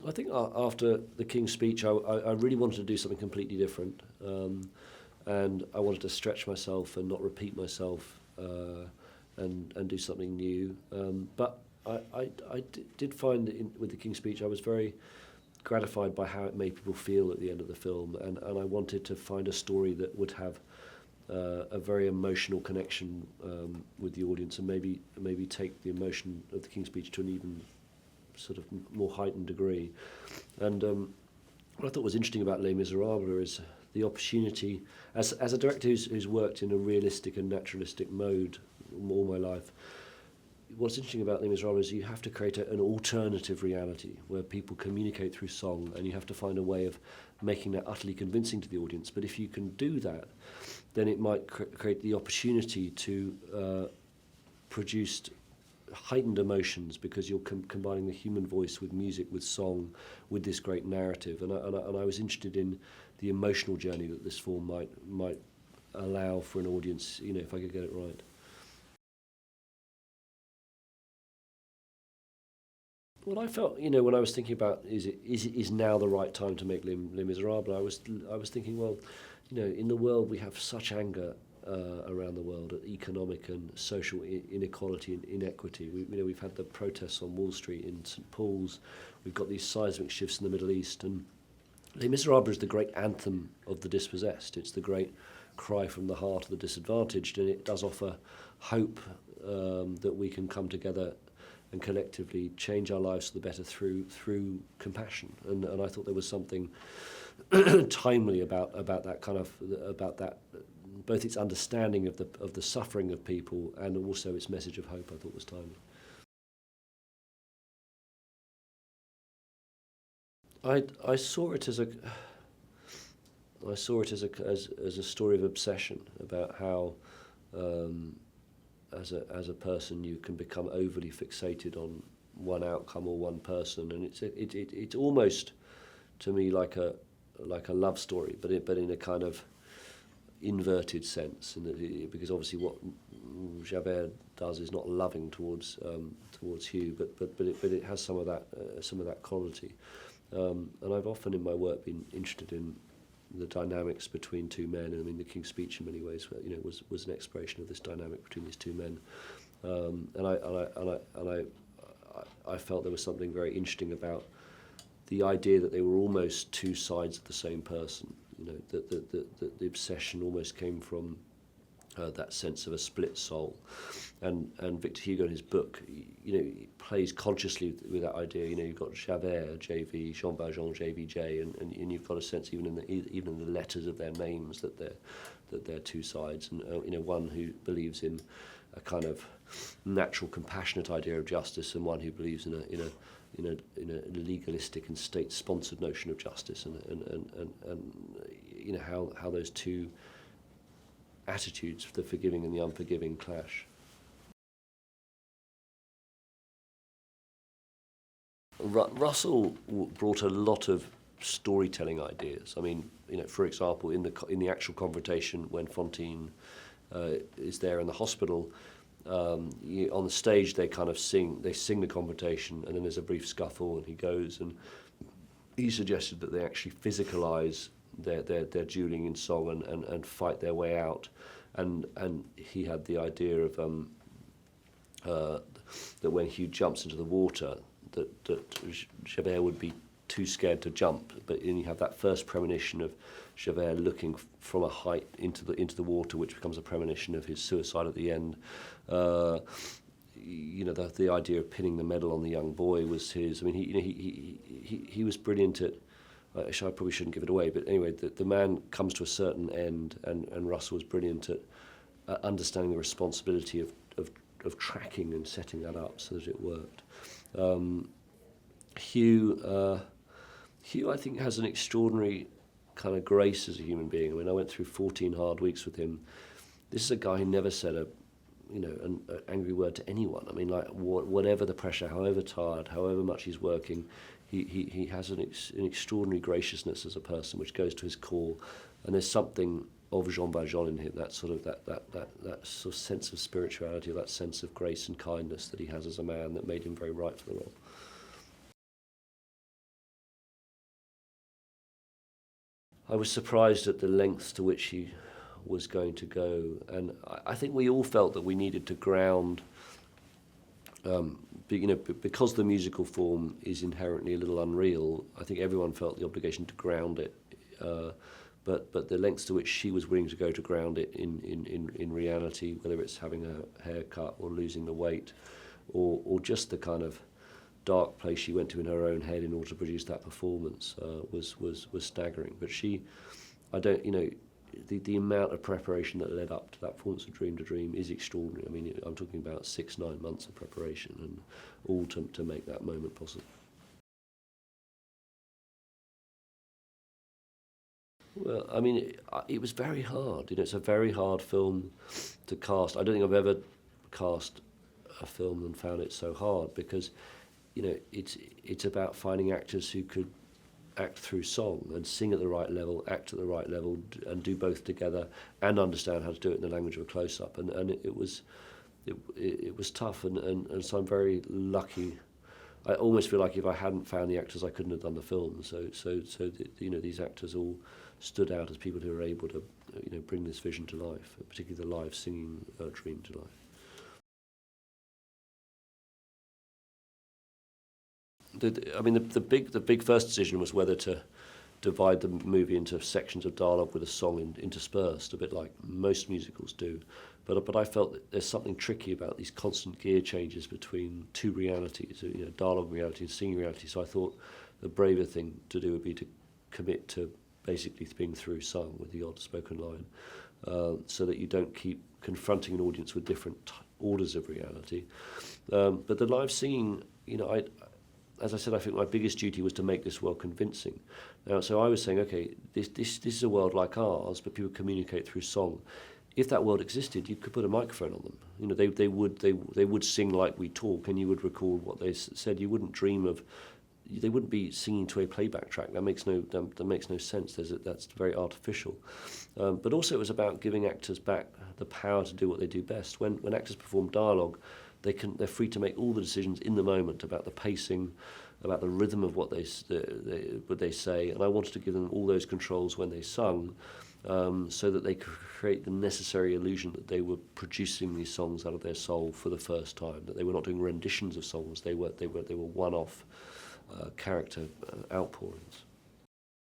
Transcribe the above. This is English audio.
I think after the King's Speech, I really wanted to do something completely different, and I wanted to stretch myself and not repeat myself, and do something new. But I did find that with the King's Speech, I was very gratified by how it made people feel at the end of the film, and I wanted to find a story that would have a very emotional connection with the audience, and maybe take the emotion of the King's Speech to an even sort of more heightened degree. And what I thought was interesting about Les Miserables is the opportunity, as a director who's worked in a realistic and naturalistic mode all my life. What's interesting about Les Miserables is you have to create an alternative reality where people communicate through song, and you have to find a way of making that utterly convincing to the audience. But if you can do that, then it might create the opportunity to produce heightened emotions, because you're combining the human voice with music, with song, with this great narrative. And I was interested in the emotional journey that this form might allow for an audience, if I could get it right. What I felt, when I was thinking about is now the right time to make Les Miserables, I was thinking, well, in the world we have such anger around the world at economic and social inequality and inequity. We've had the protests on Wall Street, in St. Paul's. We've got these seismic shifts in the Middle East, and Les Miserables is the great anthem of the dispossessed. It's the great cry from the heart of the disadvantaged, and it does offer hope that we can come together and collectively change our lives for the better through compassion. And I thought there was something timely about that kind of about that, both its understanding of the suffering of people and also its message of hope. I thought was timely. I saw it as a story of obsession, about how as a person you can become overly fixated on one outcome or one person, and it's almost, to me, like a love story, but in a kind of inverted sense, because obviously what Javert does is not loving towards Hugh, but it has some of that quality, and I've often in my work been interested in the dynamics between two men. I mean, the King's Speech in many ways, was an exploration of this dynamic between these two men, and I felt there was something very interesting about the idea that they were almost two sides of the same person. That the obsession almost came from that sense of a split soul, and Victor Hugo in his book, he plays consciously with that idea. You've got Javert, JV, Jean Valjean, JVJ, and you've got a sense even in the letters of their names that they're two sides, and one who believes in a kind of natural, compassionate idea of justice, and one who believes in a legalistic and state-sponsored notion of justice, and how those two attitudes, the forgiving and the unforgiving, clash. Russell brought a lot of storytelling ideas. I mean, for example, in the actual confrontation when Fantine is there in the hospital, on the stage they kind of sing the confrontation, and then there's a brief scuffle, and he goes, and he suggested that they actually physicalize their dueling in song and fight their way out, and he had the idea of that when Hugh jumps into the water, that Javert would be too scared to jump, but then you have that first premonition of Javert looking from a height into the water, which becomes a premonition of his suicide at the end. The idea of pinning the medal on the young boy was his. I mean, he was brilliant at. I probably shouldn't give it away, but anyway, the man comes to a certain end, and Russell was brilliant at understanding the responsibility of tracking and setting that up so that it worked. Hugh, I think, has an extraordinary kind of grace as a human being. I mean, I went through 14 hard weeks with him. This is a guy who never said an angry word to anyone. I mean, like, whatever the pressure, however tired, however much he's working, he has an extraordinary graciousness as a person, which goes to his core. And there's something of Jean Valjean in him, that sort of sense of spirituality, that sense of grace and kindness that he has as a man, that made him very right for the role. I was surprised at the lengths to which he was going to go, and I think we all felt that we needed to ground, because the musical form is inherently a little unreal. I think everyone felt the obligation to ground it, but the lengths to which she was willing to go to ground it in reality, whether it's having a haircut or losing the weight, or just the kind of dark place she went to in her own head in order to produce that performance, was staggering. But the amount of preparation that led up to that performance of Dream to Dream is extraordinary. I mean, I'm talking about 6-9 months of preparation, and all to make that moment possible. Well, I mean, it was very hard. It's a very hard film to cast. I don't think I've ever cast a film and found it so hard, because it's about finding actors who could act through song and sing at the right level, act at the right level, and do both together, and understand how to do it in the language of a close-up. And it was tough, and so I'm very lucky. I almost feel like if I hadn't found the actors, I couldn't have done the film. So these actors all stood out as people who were able to bring this vision to life, particularly the live singing Dream to life. The big first decision was whether to divide the movie into sections of dialogue with a song interspersed, a bit like most musicals do. But I felt that there's something tricky about these constant gear changes between two realities, dialogue reality and singing reality. So I thought the braver thing to do would be to commit to basically being through sung with the odd spoken line, so that you don't keep confronting an audience with different orders of reality. But the live singing, as I said, I think my biggest duty was to make this world convincing. Now, so I was saying, okay, this is a world like ours, but people communicate through song. If that world existed, you could put a microphone on them. They would sing like we talk, and you would record what they said. You wouldn't dream of. They wouldn't be singing to a playback track. That makes no sense. That's very artificial. But also, it was about giving actors back the power to do what they do best. When actors perform dialogue, they're free to make all the decisions in the moment about the pacing, about the rhythm of what they say, and I wanted to give them all those controls when they sung, so that they could create the necessary illusion that they were producing these songs out of their soul for the first time, that they were not doing renditions of songs, they were one-off character outpourings.